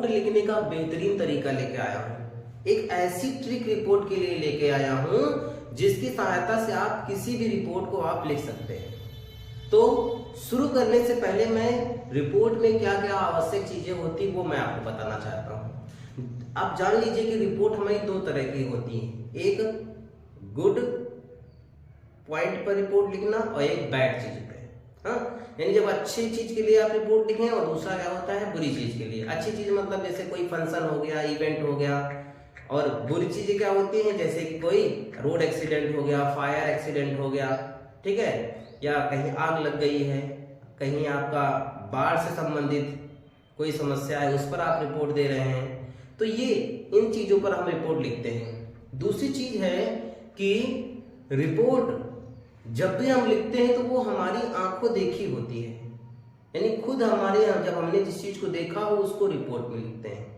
Report लिखने का बेहतरीन तरीका लेके आया हूँ। एक ऐसी ट्रिक रिपोर्ट के लिए लेके आया हूँ जिसकी सहायता से आप किसी भी रिपोर्ट को आप लिख सकते हैं। तो शुरू करने से पहले मैं रिपोर्ट में क्या क्या आवश्यक चीजें होती वो मैं आपको बताना चाहता हूँ। आप जान लीजिए कि रिपोर्ट हमारी दो तरह की होती है, एक गुड पॉइंट पर रिपोर्ट लिखना और एक बैड चीज पे। हाँ, यानी जब अच्छी चीज के लिए आप रिपोर्ट लिखें और दूसरा क्या होता है बुरी चीज के लिए। अच्छी चीज मतलब जैसे कोई फंक्शन हो गया, इवेंट हो गया, और बुरी चीजें क्या होती हैं जैसे कि कोई रोड एक्सीडेंट हो गया, फायर एक्सीडेंट हो गया, ठीक है, या कहीं आग लग गई है, कहीं आपका बाढ़ से संबंधित कोई समस्या है उस पर आप रिपोर्ट दे रहे हैं, तो ये इन चीजों पर हम रिपोर्ट लिखते हैं। दूसरी चीज है कि रिपोर्ट जब भी हम लिखते हैं तो वो हमारी आंखों देखी होती है, यानी खुद हमारे जब हमने जिस चीज को देखा हो उसको रिपोर्ट में लिखते हैं।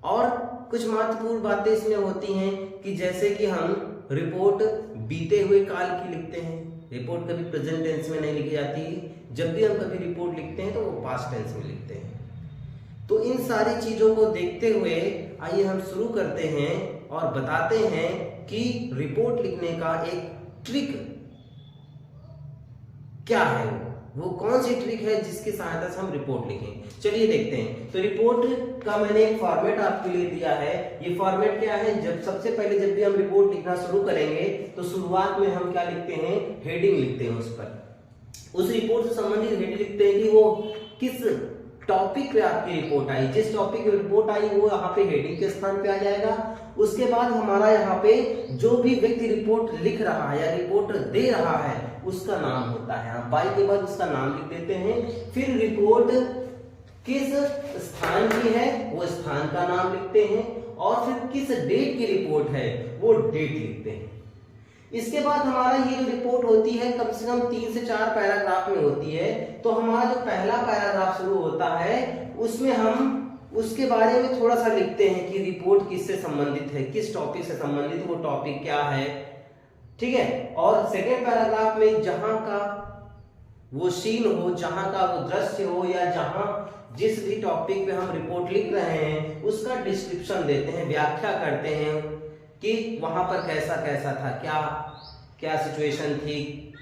और कुछ महत्वपूर्ण बातें इसमें होती हैं कि जैसे कि हम रिपोर्ट बीते हुए काल की लिखते हैं। रिपोर्ट कभी प्रेजेंट टेंस में नहीं लिखी जाती, जब भी हम कभी रिपोर्ट लिखते हैं तो वो पास्ट टेंस में लिखते हैं। तो इन सारी चीजों को देखते हुए आइए हम शुरू करते हैं और बताते हैं कि रिपोर्ट लिखने का एक ट्रिक क्या है, वो कौन सी ट्रिक है जिसकी सहायता से हम रिपोर्ट लिखें। चलिए देखते हैं। तो रिपोर्ट का मैंने एक फॉर्मेट आपके लिए दिया है। ये फॉर्मेट क्या है, जब सबसे पहले जब भी हम रिपोर्ट लिखना शुरू करेंगे तो शुरुआत में हम क्या लिखते हैं, हेडिंग लिखते हैं। उस पर उस रिपोर्ट से संबंधित हेडिंग लिखते हैं कि वो किस टॉपिक पे आपकी रिपोर्ट आई, जिस टॉपिक पे रिपोर्ट आई वो यहाँ पे हेडिंग के स्थान पे आ जाएगा। उसके बाद हमारा यहाँ पे जो भी व्यक्ति रिपोर्ट लिख रहा है या रिपोर्ट दे रहा है उसका नाम होता है, बाई के बाद उसका नाम लिख देते हैं। फिर रिपोर्ट किस स्थान की है वो स्थान का नाम लिखते हैं, और फिर किस डेट की रिपोर्ट है वो डेट लिखते हैं। इसके बाद हमारा ये जो रिपोर्ट होती है कम से कम 3 से 4 पैराग्राफ में होती है। तो हमारा जो पहला पैराग्राफ शुरू होता है उसमें हम उसके बारे में थोड़ा सा लिखते हैं कि रिपोर्ट किससे संबंधित है, किस टॉपिक से संबंधित, वो टॉपिक क्या है, ठीक है। और सेकेंड पैराग्राफ में जहां का वो सीन हो, जहां का वो दृश्य हो, या जहां जिस भी टॉपिक पे हम रिपोर्ट लिख रहे हैं उसका डिस्क्रिप्शन देते हैं, व्याख्या करते हैं कि वहां पर कैसा कैसा था, क्या क्या सिचुएशन थी,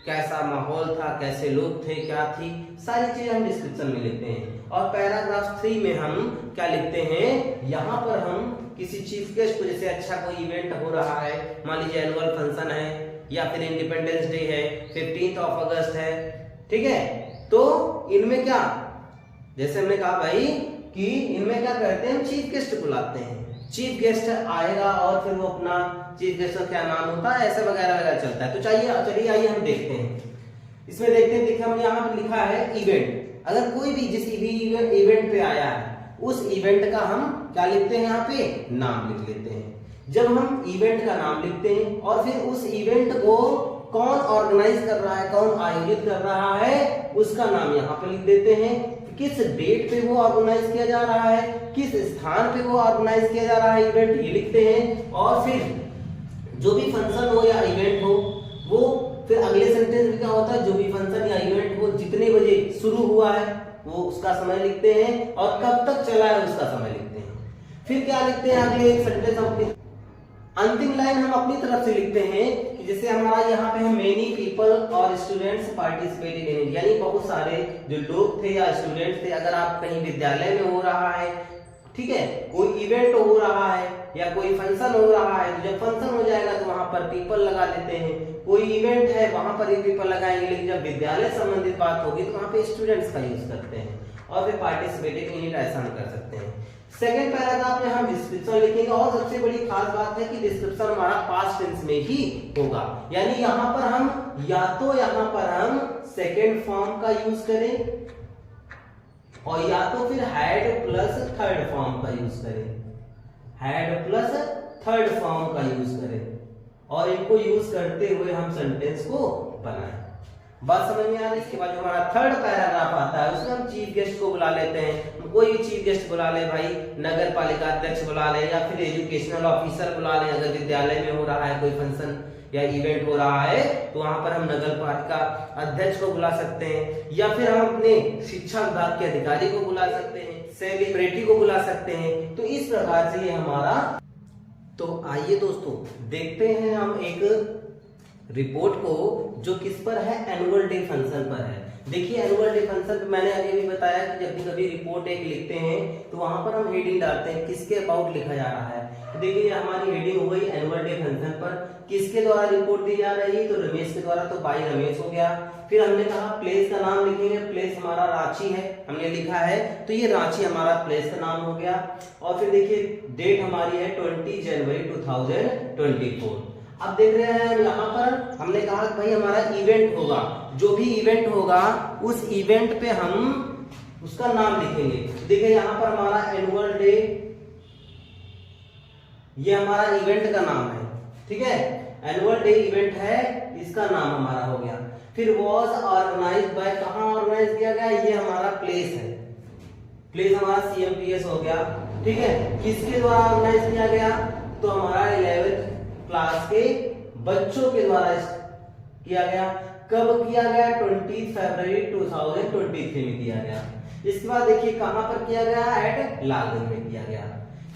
कैसा माहौल था, कैसे लोग थे, क्या थी, सारी चीजें हम डिस्क्रिप्शन में लिखते हैं। और पैराग्राफ 3 में हम क्या लिखते हैं, यहाँ पर हम किसी चीफ गेस्ट को, जैसे अच्छा कोई इवेंट हो रहा है, मान लीजिए एनुअल फंक्शन है या फिर इंडिपेंडेंस डे है, 15 अगस्त है, ठीक है, तो इनमें क्या, जैसे हमने कहा भाई कि इनमें क्या करते हैं, हम चीफ गेस्ट बुलाते हैं, चीफ गेस्ट आएगा और फिर वो अपना चीफ गेस्ट का क्या नाम होता है ऐसे वगैरह वगैरह चलता है। तो चलिए आइए हम देखते हैं। इसमें देखते हैं, देखिए हम यहाँ पर लिखा है इवेंट। अगर कोई भी जिस भी इवेंट पे आया है उस इवेंट का हम क्या लिखते हैं, यहाँ पे नाम लिख लेते हैं। जब हम इवेंट का नाम लिखते हैं और फिर उस इवेंट को कौन ऑर्गेनाइज कर रहा है, कौन आयोजित कर रहा है, उसका नाम यहाँ पे लिख देते हैं। किस डेट पे वो ऑर्गेनाइज किया जा रहा है, किस स्थान पे वो ऑर्गेनाइज किया जा रहा है इवेंट, ये लिखते हैं। और फिर जो भी फंक्शन हो या इवेंट हो वो फिर अगले सेंटेंस में क्या होता है, जो भी फंक्शन या इवेंट हो जितने बजे शुरू हुआ है वो उसका समय लिखते हैं, और कब तक चला है उसका समय लिखते हैं। फिर क्या लिखते हैं, अगले एक सेंटेंस अपनी अंतिम लाइन हम अपनी तरफ से लिखते हैं कि जैसे हमारा यहाँ पे है मेनी पीपल और स्टूडेंट्स पार्टिसिपेटेड इन, यानी बहुत सारे जो लोग थे या स्टूडेंट्स थे। अगर आप कहीं विद्यालय में हो रहा है, ठीक है, कोई इवेंट हो रहा है या कोई फंक्शन हो रहा है, तो जब फंक्शन हो जाएगा तो वहां पर पीपल लगा लेते हैं। कोई इवेंट है वहां पर ही पीपल लगाएंगे, लेकिन जब विद्यालय संबंधित बात होगी तो वहां पे स्टूडेंट्स का यूज करते हैं, और फिर पार्टिसिपेटेड इन इट ऐसा कर सकते हैं। सेकेंड पैराग्राफ में हम डिस्क्रिप्शन लिखेंगे, और सबसे बड़ी खास बात है कि डिस्क्रिप्शन हमारा पास्ट टेंस में ही होगा, यानी यहाँ पर हम या तो यहाँ पर हम सेकेंड फॉर्म का यूज करें और या तो फिर हैड प्लस थर्ड फॉर्म का यूज करें, हैड प्लस थर्ड फॉर्म का यूज करें, और इनको यूज करते हुए हम सेंटेंस को बनाएं। बात समझ में आ रही है। इसके बाद जो हमारा थर्ड पैराग्राफ आता है उसमें हम चीफ गेस्ट को बुला लेते हैं। कोई भी चीफ गेस्ट बुला ले भाई, नगर पालिका अध्यक्ष बुला ले या फिर एजुकेशनल ऑफिसर बुला ले, अगर विद्यालय में हो रहा है कोई फंक्शन या इवेंट हो रहा है तो वहां पर हम नगर पालिका अध्यक्ष को बुला सकते हैं, या फिर हम अपने शिक्षा विभाग के अधिकारी को बुला सकते हैं, सेलिब्रिटी को बुला सकते हैं। तो इस प्रकार से ये हमारा, तो आइए दोस्तों देखते हैं हम एक रिपोर्ट को जो किस पर है, एनुअल डे फंक्शन पर है। देखिए एनुअल डे फंक्शन पे मैंने अभी भी बताया कि जब भी कभी रिपोर्ट एक लिखते हैं तो वहां पर हम हेडिंग डालते हैं किसके अबाउट लिखा जा रहा है। तो देखिए हमारी हेडिंग हो गई एनुअल डे फंक्शन पर, किसके द्वारा रिपोर्ट दी जा रही है, तो रमेश के द्वारा, तो बाई रमेश हो गया। फिर हमने कहा प्लेस का नाम लिखेंगे, प्लेस हमारा रांची है, हमने लिखा है तो ये रांची हमारा प्लेस का नाम हो गया। और फिर देखिए डेट हमारी है 20 जनवरी 2024। अब देख रहे हैं यहाँ पर हमने कहा भाई हमारा इवेंट होगा, जो भी इवेंट होगा उस इवेंट पे हम उसका नाम लिखेंगे। देखिए यहाँ पर हमारा एनुअल डे, ये हमारा इवेंट का नाम है, ठीक है, एनुअल डे इवेंट है, इसका नाम हमारा हो गया। फिर वॉज ऑर्गेनाइज्ड बाय, कहाँ ऑर्गेनाइज किया गया, ये हमारा प्लेस है, प्लेस हमारा CMPS हो गया, ठीक है। किसके द्वारा ऑर्गेनाइज किया गया, तो हमारा 11th क्लास के बच्चों के द्वारा किया गया। कब किया गया, 20 फरवरी 2023 में किया गया। इसके बाद देखिए कहां पर किया गया, एट लालगंज में किया गया।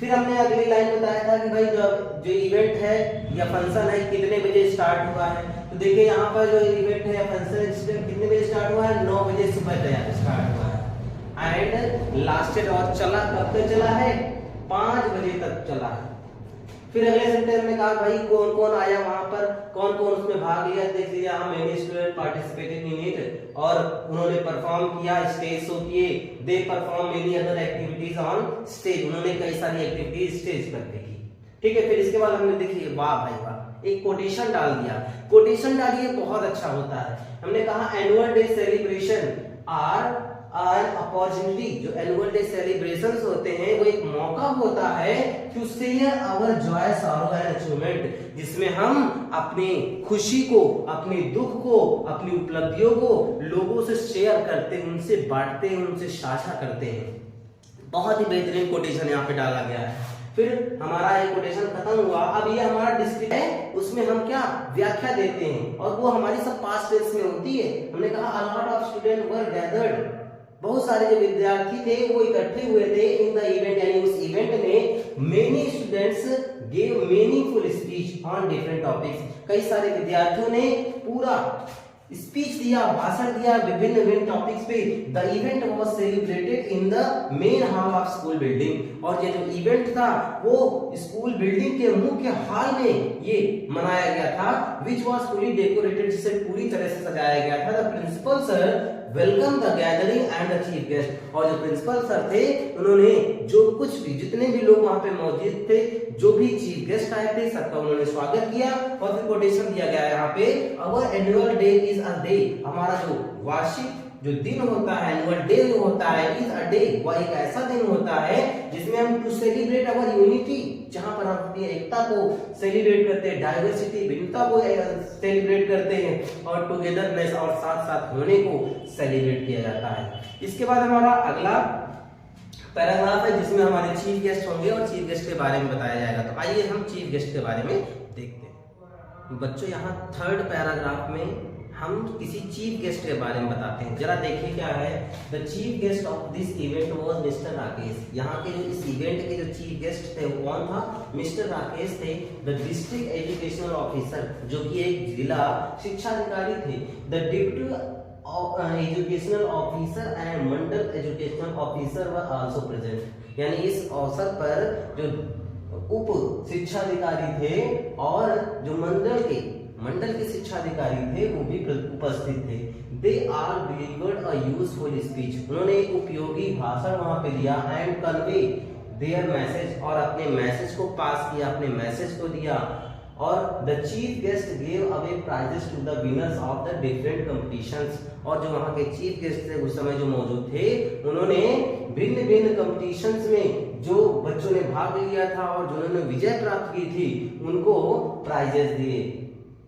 फिर हमने अगली लाइन बताया था कि भाई जो इवेंट है या फंक्शन है कितने बजे स्टार्ट हुआ है। तो देखिए यहाँ पर जो इवेंट है या फंक्शन कितने बजे स्टार्ट हुआ है, 9 बजे सुबह तैयार स्टार्ट हुआ है एंड लास्टेड, और चला कब तक चला है, 5 बजे तक चला है। फिर अगले सेंटेंस में कहा भाई कौन कौन आया वहां पर, कौन कौन उसमें भाग लिया। देख लीजिए हम many student participated in it, और उन्होंने परफॉर्म किया, स्टेज शो किए, they perform many other activities on stage, उन्होंने कई सारी एक्टिविटीज स्टेज पर की, ठीक है। फिर इसके बाद हमने देखिए वाह भाई वाह, एक कोटेशन डाल दिया। कोटेशन डालिए बहुत अच्छा होता है। हमने कहा annual day celebration are opportunity, जो एनुअल डे सेलिब्रेशंस होते हैं वो एक मौका होता है to share our joy sorrow and achievement, जिसमें हम अपनी खुशी को, अपने दुख को, अपनी उपलब्धियों को लोगों से शेयर करते हैं, उनसे बांटते हैं, उनसे साझा करते हैं। बहुत ही बेहतरीन कोटेशन यहाँ पे डाला गया है। फिर हमारा ये कोटेशन खत्म हुआ। अब ये हमारा डिस्क्रिप्शन है, उसमें हम क्या व्याख्या देते हैं, और वो हमारी सब पास्ट टेंस में होती है। हमने कहा a lot of students were gathered, बहुत सारे जो विद्यार्थी थे वो इकट्ठे हुए थे इन द इवेंट, यानी उस इवेंट में many students gave meaningful speech on different topics, कई सारे विद्यार्थियों ने पूरा स्पीच दिया, भाषण दिया विभिन्न विभिन्न टॉपिक्स पे। The event was celebrated in the main hall of school building, और ये जो इवेंट था वो स्कूल बिल्डिंग के मुख्य हॉल में ये मनाया गया था, विच वाज फुली डेकोरेटेड, जिसे पूरी तरह से सजाया गया था। The principal sir welcome the gathering and the chief guest, और जो प्रिंसिपल सर थे उन्होंने जो कुछ भी, जितने भी लोग वहां पे मौजूद थे, जो भी चीफ गेस्ट आए थे, सबका उन्होंने स्वागत किया। और फिर कोटेशन दिया गया है यहाँ पे, our annual day is a day, हमारा जो वार्षिक जो दिन होता है, एनुअल डे होता है, इज अ डे, वह एक ऐसा दिन होता है जिसमें हम टू सेलिब्रेट अवर यूनिटी, जहां पर हम अपनी एकता को सेलिब्रेट करते हैं, डाइवर्सिटी भिन्नता को सेलिब्रेट करते हैं, और टुगेदरनेस और साथ साथ होने को सेलिब्रेट किया जाता है। इसके बाद हमारा अगला पैराग्राफ है जिसमें हमारे चीफ गेस्ट होंगे और चीफ गेस्ट के बारे में बताया जाएगा। तो आइए हम चीफ गेस्ट के बारे में देखते हैं। बच्चों यहाँ 3rd पैराग्राफ में हम किसी चीफ गेस्ट के बारे में बताते हैं। जरा देखिए क्या है, the chief guest of this event was mister Rakesh. यहाँ के जो इस इवेंट के जो चीफ गेस्ट थे वो कौन था, मिस्टर राकेश थे। द डिस्ट्रिक्ट एजुकेशनल ऑफिसर, जो कि एक जिला शिक्षा अधिकारी थे। The deputy educational officer and Mandal educational officer were also present, यानी इस अवसर पर जो उप शिक्षा अधिकारी थे और जो मंडल के शिक्षा अधिकारी थे वो भी उपस्थित थे। They are delivered a useful speech, उन्होंने एक उपयोगी भाषण वहां पे दिया, एंड कन्वे देयर मैसेज, और अपने मैसेज को पास किया, अपने मैसेज को दिया। और the chief guest gave away prizes to the winners of the different competitions, और जो वहां के चीफ गेस्ट थे उस समय जो मौजूद थे, उन्होंने भिन्न भिन्न कंपटीशंस में जो बच्चों ने भाग लिया था और जिन्होंने विजय प्राप्त की थी उनको प्राइजेस दिए,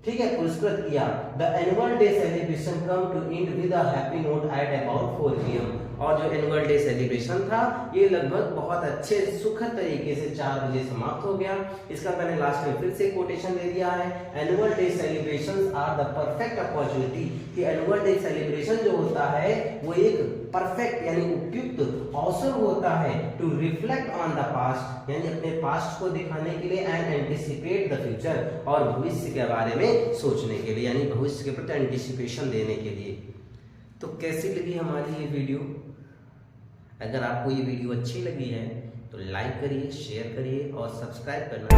ठीक है, पुरस्कृत किया। The annual day celebration come to end with a happy note at about 4 PM, और जो एनुअल डे सेलिब्रेशन था ये लगभग बहुत अच्छे सुखद तरीके से 4 बजे समाप्त हो गया। इसका मैंने लास्ट में फिर से कोटेशन दे दिया है, annual day celebrations are the perfect opportunity, कि एनुअल डे सेलिब्रेशन जो होता है वो एक परफेक्ट यानी उपयुक्त अवसर होता है to reflect on the past, यानी अपने पास्ट को दिखाने के लिए, एंड एंटिसिपेट द फ्यूचर, और भविष्य के बारे में सोचने के लिए, यानी भविष्य के प्रति एंटिसिपेशन देने के लिए। तो कैसी लगी हमारी ये वीडियो? अगर आपको ये वीडियो अच्छी लगी है तो लाइक करिए, शेयर करिए और सब्सक्राइब करना